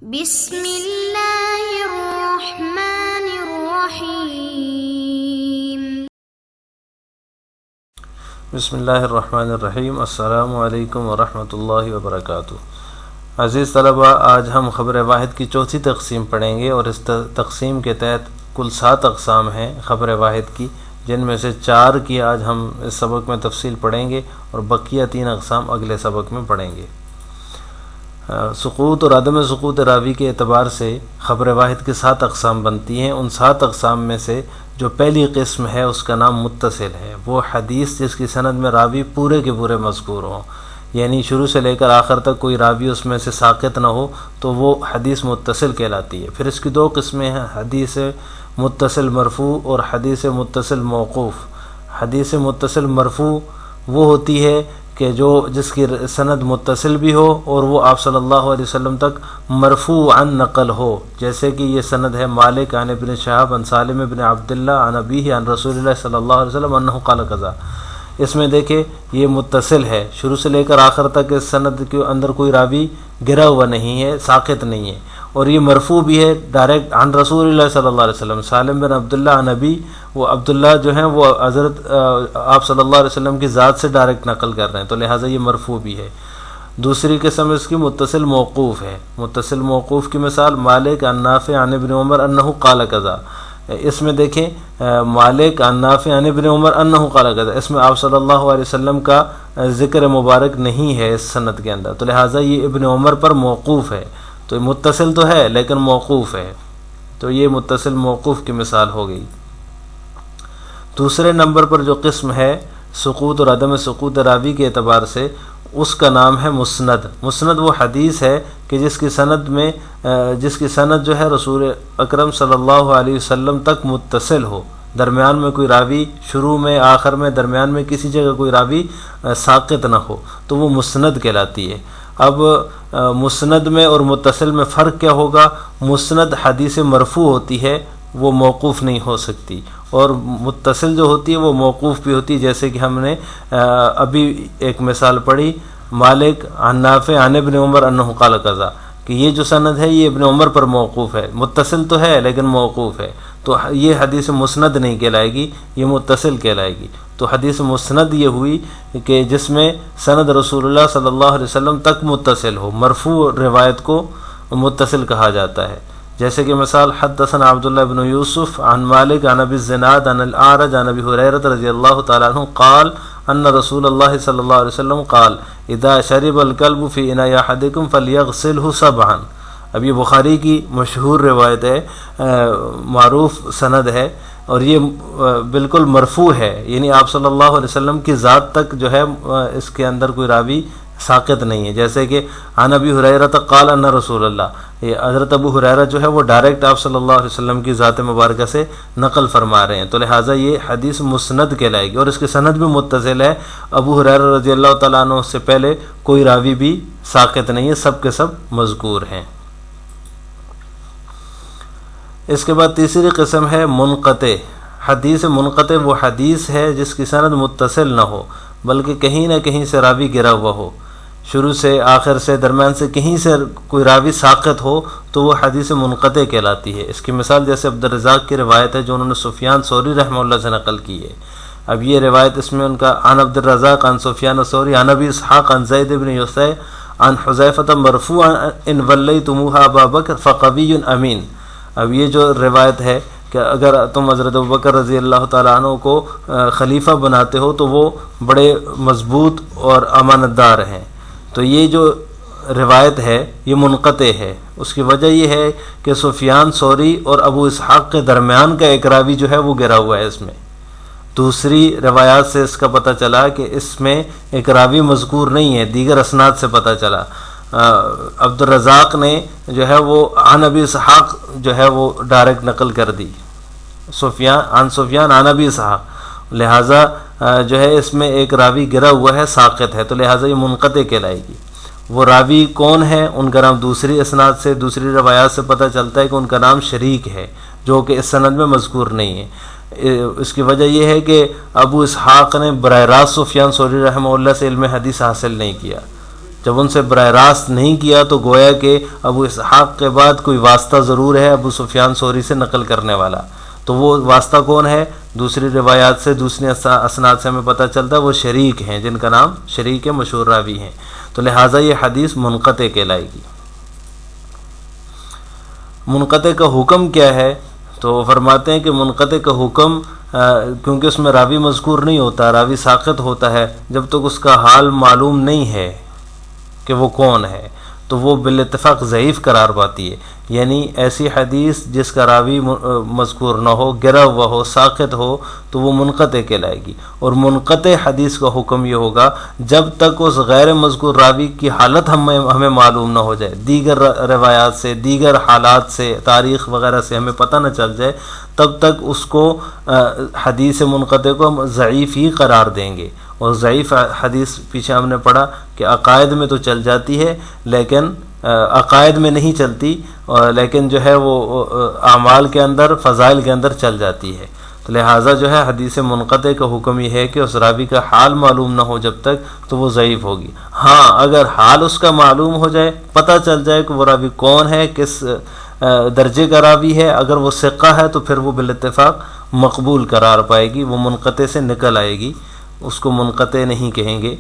بسم اللہ الرحمن الرحیم۔ بسم اللہ الرحمن الرحیم۔ السلام علیکم ورحمۃ اللہ وبرکاتہ۔ عزیز طلباء، آج ہم خبر واحد کی چوتھی تقسیم پڑھیں گے، اور اس تقسیم کے تحت کل 7 اقسام ہیں خبر واحد کی، جن میں سے 4 کی آج ہم اس سبق میں تفصیل پڑھیں گے، اور بقیہ 3 اقسام اگلے سبق میں پڑھیں گے۔ سقوط اور عدم سقوط راوی کے اعتبار سے خبر واحد کی 7 اقسام بنتی ہیں۔ ان 7 اقسام میں سے جو پہلی قسم ہے اس کا نام متصل ہے۔ وہ حدیث جس کی سند میں راوی پورے کے پورے مذکور ہوں، یعنی شروع سے لے کر آخر تک کوئی راوی اس میں سے ساقط نہ ہو، تو وہ حدیث متصل کہلاتی ہے۔ پھر اس کی 2 قسمیں ہیں، حدیث متصل مرفوع اور حدیث متصل موقوف۔ حدیث متصل مرفوع وہ ہوتی ہے کہ جس کی سند متصل بھی ہو اور وہ آپ صلی اللہ علیہ وسلم تک مرفوعاً نقل ہو، جیسے کہ یہ سند ہے مالک عن ابن شہاب عن سالم ابن عبداللہ عن ابیہ عن رسول اللہ صلی اللہ علیہ وسلم انہ قال کذا۔ اس میں دیکھیں یہ متصل ہے، شروع سے لے کر آخر تک اس سند کے اندر کوئی راوی گرا ہوا نہیں ہے، ساقط نہیں ہے، اور یہ مرفوع بھی ہے ڈائریکٹ عن رسول اللہ صلی اللہ علیہ وسلم۔ سالم بن عبداللہ عن ابی، وہ عبداللہ جو ہیں وہ حضرت آپ صلی اللہ علیہ وسلم کی ذات سے ڈائریکٹ نقل کر رہے ہیں، تو لہٰذا یہ مرفوع بھی ہے۔ دوسری قسم اس کی متصل موقوف ہے۔ متصل موقوف کی مثال مالک عن نافع عن ابن عمر انہ قال کذا۔ اس میں دیکھیں مالک عن نافع عن ابن عمر انہ قال کذا، اس میں آپ صلی اللہ علیہ وسلم کا ذکر مبارک نہیں ہے اس سند کے اندر، تو لہٰذا یہ ابن عمر پر موقوف ہے۔ تو متصل تو ہے لیکن موقوف ہے، تو یہ متصل موقوف کی مثال ہو گئی۔ دوسرے نمبر پر جو قسم ہے سقوط اور عدم سقوط راوی کے اعتبار سے، اس کا نام ہے مسند۔ مسند وہ حدیث ہے کہ جس کی سند جو ہے رسول اکرم صلی اللہ علیہ وسلم تک متصل ہو، درمیان میں کوئی راوی، شروع میں آخر میں درمیان میں کسی جگہ کوئی راوی ساقط نہ ہو، تو وہ مسند کہلاتی ہے۔ اب مسند میں اور متصل میں فرق کیا ہوگا؟ مسند حدیث مرفوع ہوتی ہے، وہ موقوف نہیں ہو سکتی، اور متصل جو ہوتی ہے وہ موقوف بھی ہوتی ہے، جیسے کہ ہم نے ابھی ایک مثال پڑھی مالک عن نافع عن ابن عمر انہ قال کذا، کہ یہ جو سند ہے یہ ابن عمر پر موقوف ہے، متصل تو ہے لیکن موقوف ہے، تو یہ حدیث مسند نہیں کہلائے گی، یہ متصل کہلائے گی۔ تو حدیث مسند یہ ہوئی کہ جس میں سند رسول اللہ صلی اللہ علیہ وسلم تک متصل ہو، مرفوع روایت کو متصل کہا جاتا ہے۔ جیسے کہ مثال حدثنا عبداللہ بن یوسف عن مالک عن ابی الزناد عن الاعرج عن ابی ہریرہ رضی اللہ تعالی عنہ قال ان رسول اللہ صلی اللہ علیہ وسلم قال اذا شرب الكلب في اناء احدكم فليغسله 7۔ اب یہ بخاری کی مشہور روایت ہے، معروف سند ہے، اور یہ بالکل مرفوع ہے، یعنی آپ صلی اللہ علیہ وسلم کی ذات تک جو ہے اس کے اندر کوئی راوی ساقط نہیں ہے۔ جیسے کہ عن ابی ہریرہ قال ان رسول اللہ، یہ حضرت ابو ہریرہ جو ہے وہ ڈائریکٹ آپ صلی اللہ علیہ وسلم کی ذات مبارکہ سے نقل فرما رہے ہیں، تو لہٰذا یہ حدیث مسند کہلائے گی، اور اس کی سند بھی متصل ہے۔ ابو ہریرہ رضی اللہ تعالیٰ عنہ سے پہلے کوئی راوی بھی ساقط نہیں ہے، سب کے سب مذکور ہیں۔ اس کے بعد تیسری قسم ہے منقطع۔ حدیث منقطع وہ حدیث ہے جس کی سند متصل نہ ہو، بلکہ کہیں نہ کہیں سے راوی گرا ہوا ہو، شروع سے آخر سے درمیان سے کہیں سے کوئی راوی ساقط ہو، تو وہ حدیث منقطع کہلاتی ہے۔ اس کی مثال جیسے عبدالرزاق کی روایت ہے جو انہوں نے سفیان ثوری رحمہ اللہ سے نقل کی ہے۔ اب یہ روایت اس میں ان کا عن عبدالرزاق عن سفیان ثوری عن ابی اسحاق عن زید بن یسع عن حذیفہ مرفوعا ان ولیتموها ابا بکر فقوی امین۔ اب یہ جو روایت ہے کہ اگر تم حضرت ابوبکر رضی اللہ تعالیٰ عنہ کو خلیفہ بناتے ہو تو وہ بڑے مضبوط اور امانت دار ہیں، تو یہ جو روایت ہے یہ منقطع ہے۔ اس کی وجہ یہ ہے کہ سفیان ثوری اور ابو اسحاق کے درمیان کا ایک راوی جو ہے وہ گرا ہوا ہے۔ اس میں دوسری روایات سے اس کا پتہ چلا کہ اس میں ایک راوی مذکور نہیں ہے، دیگر اسناد سے پتہ چلا۔ عبدالرزاق نے جو ہے وہ عن ابی اسحاق جو ہے وہ ڈائریکٹ نقل کر دی، سفیان عن ابی اسحاق، لہٰذا جو ہے اس میں ایک راوی گرا ہوا ہے، ساقط ہے، تو لہٰذا یہ منقطع کہلائے گی۔ وہ راوی کون ہے؟ ان کا نام دوسری اسناد سے، دوسری روایات سے پتہ چلتا ہے کہ ان کا نام شریک ہے، جو کہ اس سند میں مذکور نہیں ہے۔ اس کی وجہ یہ ہے کہ ابو اسحاق نے براہ راست سفیان ثوری رحمہ اللہ سے علم حدیث حاصل نہیں کیا، جب ان سے براہ راست نہیں کیا تو گویا کہ ابو اسحاق کے بعد کوئی واسطہ ضرور ہے ابو سفیان ثوری سے نقل کرنے والا، تو وہ واسطہ کون ہے؟ دوسری روایات سے، دوسری اسناد سے ہمیں پتہ چلتا ہے وہ شریک ہیں، جن کا نام شریک ہے، مشہور راوی ہیں، تو لہٰذا یہ حدیث منقطع کہلائے گی۔ منقطع کا حکم کیا ہے؟ تو فرماتے ہیں کہ منقطع کا حکم کیونکہ اس میں راوی مذکور نہیں ہوتا، راوی ساقط ہوتا ہے، جب تک اس کا حال معلوم نہیں ہے کہ وہ کون ہے تو وہ بالاتفاق ضعیف قرار پاتی ہے۔ یعنی ایسی حدیث جس کا راوی مذکور نہ ہو، گرا ہوا ہو، ساقط ہو، تو وہ منقطع کہلائے گی۔ اور منقطع حدیث کا حکم یہ ہوگا جب تک اس غیر مذکور راوی کی حالت ہمیں معلوم نہ ہو جائے، دیگر روایات سے، دیگر حالات سے، تاریخ وغیرہ سے ہمیں پتہ نہ چل جائے، تب تک اس کو حدیث منقطع کو ہم ضعیف ہی قرار دیں گے۔ اور ضعیف حدیث پیچھے ہم نے پڑھا کہ عقائد میں تو چل جاتی ہے، لیکن عقائد میں نہیں چلتی، لیکن جو ہے وہ اعمال کے اندر، فضائل کے اندر چل جاتی ہے۔ تو لہٰذا جو ہے حدیث منقطع کا حکم یہ ہے کہ اس راوی کا حال معلوم نہ ہو جب تک، تو وہ ضعیف ہوگی۔ ہاں اگر حال اس کا معلوم ہو جائے، پتہ چل جائے کہ وہ راوی کون ہے، کس درجے کا راوی ہے، اگر وہ ثقہ ہے تو پھر وہ بالاتفاق مقبول قرار پائے گی، وہ منقطع سے نکل آئے گی، اس کو منقطع نہیں کہیں گے۔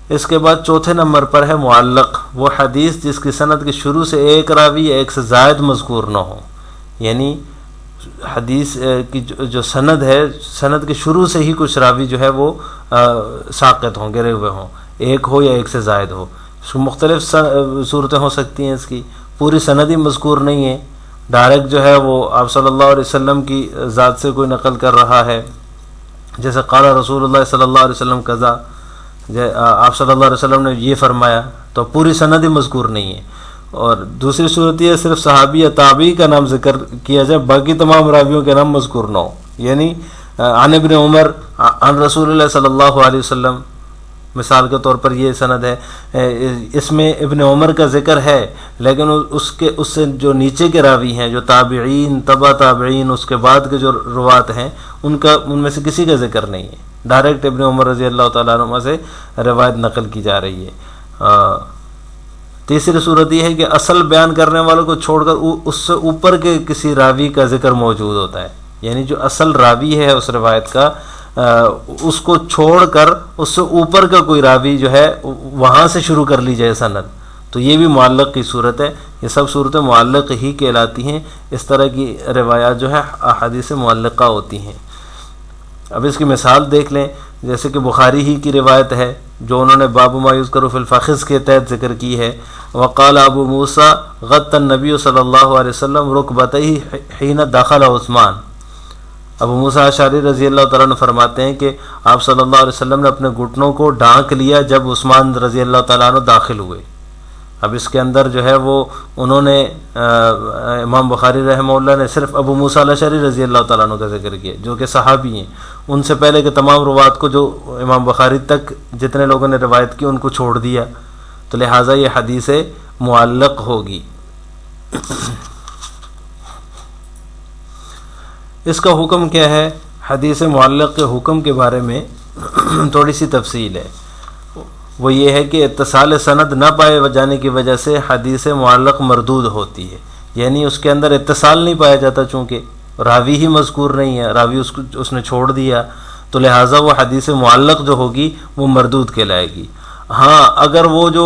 اس کے بعد چوتھے نمبر پر ہے معلق، وہ حدیث جس کی سند کے شروع سے ایک راوی یا ایک سے زائد مذکور نہ ہو، یعنی حدیث کی جو سند ہے، سند کے شروع سے ہی کچھ راوی جو ہے وہ ساقط ہوں، گرے ہوئے ہوں، ایک ہو یا ایک سے زائد ہو۔ مختلف صورتیں ہو سکتی ہیں، اس کی پوری سند ہی مذکور نہیں ہے، ڈائریکٹ جو ہے وہ آپ صلی اللہ علیہ وسلم کی ذات سے کوئی نقل کر رہا ہے، جیسے قال رسول اللہ صلی اللہ علیہ وسلم قضا، آپ صلی اللہ علیہ وسلم نے یہ فرمایا، تو پوری سند ہی مذکور نہیں ہے۔ اور دوسری صورت یہ صرف صحابی یا تابعی کا نام ذکر کیا جائے، باقی تمام راویوں کے نام مذکور نہ ہو، یعنی عن ابن عمر عن رسول اللہ صلی اللہ علیہ وسلم، مثال کے طور پر یہ سند ہے، اس میں ابن عمر کا ذکر ہے، لیکن اس سے جو نیچے کے راوی ہیں، جو تابعین، تبع تابعین، اس کے بعد کے جو روات ہیں، ان میں سے کسی کا ذکر نہیں ہے، ڈائریکٹ ابن عمر رضی اللہ تعالیٰ عنہ سے روایت نقل کی جا رہی ہے۔ تیسری صورت یہ ہے کہ اصل بیان کرنے والوں کو چھوڑ کر اس سے اوپر کے کسی راوی کا ذکر موجود ہوتا ہے، یعنی جو اصل راوی ہے اس روایت کا، اس کو چھوڑ کر اس سے اوپر کا کوئی راوی جو ہے وہاں سے شروع کر لی جائے سند، تو یہ بھی معلق کی صورت ہے۔ یہ سب صورتیں معلق ہی کہلاتی ہیں، اس طرح کی روایات جو ہے احادیث معلقہ ہوتی ہیں۔ اب اس کی مثال دیکھ لیں، جیسے کہ بخاری ہی کی روایت ہے جو انہوں نے باب ما یذکر فی الفخذ کے تحت ذکر کی ہے، وقال ابو موسیٰ غط النبی صلی اللہ علیہ وسلم رکبتہ حین دخل عثمان۔ ابو موسیٰ اشعری رضی اللہ تعالیٰ عنہ فرماتے ہیں کہ آپ صلی اللہ علیہ وسلم نے اپنے گھٹنوں کو ڈھانک لیا جب عثمان رضی اللہ تعالیٰ عنہ داخل ہوئے۔ اب اس کے اندر جو ہے وہ انہوں نے امام بخاری رحمہ اللہ نے صرف ابو موسیٰ اشعری رضی اللہ تعالیٰ عنہ کا ذکر کیا، جو کہ صحابی ہیں، ان سے پہلے کے تمام روات کو جو امام بخاری تک جتنے لوگوں نے روایت کی ان کو چھوڑ دیا، تو لہٰذا یہ حدیث معلق ہوگی۔ اس کا حکم کیا ہے؟ حدیث معلق کے حکم کے بارے میں تھوڑی سی تفصیل ہے، وہ یہ ہے کہ اتصال سند نہ پائے جانے کی وجہ سے حدیث معلق مردود ہوتی ہے، یعنی اس کے اندر اتصال نہیں پایا جاتا، چونکہ راوی ہی مذکور نہیں ہے، راوی اس نے چھوڑ دیا، تو لہٰذا وہ حدیث معلق جو ہوگی وہ مردود کہلائے گی۔ ہاں اگر وہ جو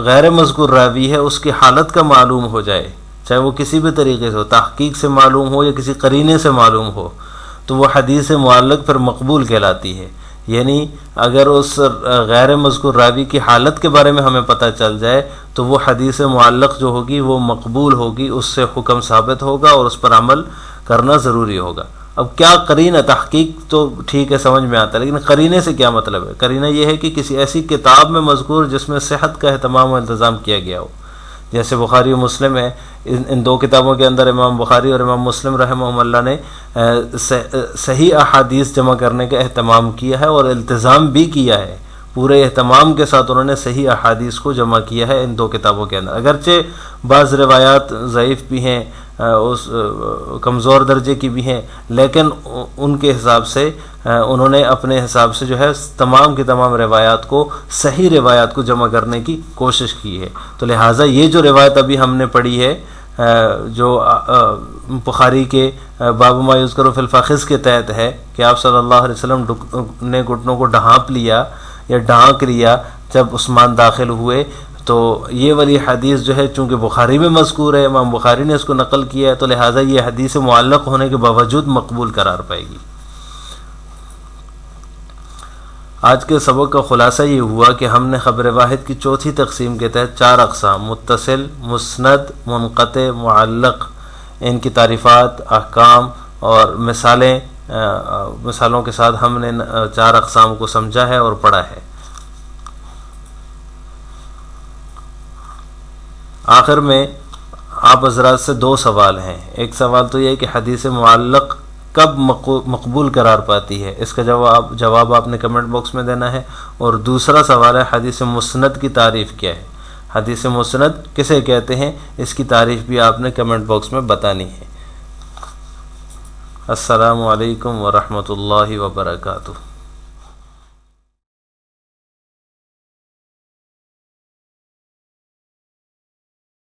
غیر مذکور راوی ہے اس کی حالت کا معلوم ہو جائے، چاہے وہ کسی بھی طریقے سے ہو، تحقیق سے معلوم ہو یا کسی قرینے سے معلوم ہو، تو وہ حدیث معلق پھر مقبول کہلاتی ہے۔ یعنی اگر اس غیر مذکور راوی کی حالت کے بارے میں ہمیں پتہ چل جائے تو وہ حدیث معلق جو ہوگی وہ مقبول ہوگی، اس سے حکم ثابت ہوگا اور اس پر عمل کرنا ضروری ہوگا۔ اب کیا قرینہ، تحقیق تو ٹھیک ہے سمجھ میں آتا ہے، لیکن قرینے سے کیا مطلب ہے؟ قرینہ یہ ہے کہ کسی ایسی کتاب میں مذکور جس میں صحت کا اہتمام و انتظام کیا گیا ہو، جیسے بخاری و مسلم ہے، ان دو کتابوں کے اندر امام بخاری اور امام مسلم رحمہ اللہ نے صحیح احادیث جمع کرنے کا اہتمام کیا ہے اور التزام بھی کیا ہے، پورے اہتمام کے ساتھ انہوں نے صحیح احادیث کو جمع کیا ہے ان دو کتابوں کے اندر، اگرچہ بعض روایات ضعیف بھی ہیں، اس کمزور درجے کی بھی ہیں، لیکن ان کے حساب سے انہوں نے اپنے حساب سے جو ہے تمام کی تمام روایات کو، صحیح روایات کو جمع کرنے کی کوشش کی ہے۔ تو لہٰذا یہ جو روایت ابھی ہم نے پڑھی ہے جو بخاری کے باب ما یذکر فی الفخذ کے تحت ہے کہ آپ صلی اللہ علیہ وسلم نے گھٹنوں کو ڈھانپ لیا یا ڈھانک لیا جب عثمان داخل ہوئے، تو یہ والی حدیث جو ہے چونکہ بخاری میں مذکور ہے، امام بخاری نے اس کو نقل کیا ہے، تو لہٰذا یہ حدیث معلق ہونے کے باوجود مقبول قرار پائے گی۔ آج کے سبق کا خلاصہ یہ ہوا کہ ہم نے خبر واحد کی چوتھی تقسیم کے تحت 4 اقسام متصل، مسند، منقطع، معلق، ان کی تعریفات، احکام اور مثالوں کے ساتھ ہم نے 4 اقسام کو سمجھا ہے اور پڑھا ہے۔ آخر میں آپ حضرات سے 2 سوال ہیں۔ ایک سوال تو یہ ہے کہ حدیث معلق کب مقبول قرار پاتی ہے، اس کا جواب آپ نے کمنٹ باکس میں دینا ہے، اور دوسرا سوال ہے حدیث مسند کی تعریف کیا ہے، حدیث مسند کسے کہتے ہیں، اس کی تعریف بھی آپ نے کمنٹ باکس میں بتانی ہے۔ السلام علیکم ورحمۃ اللہ وبرکاتہ۔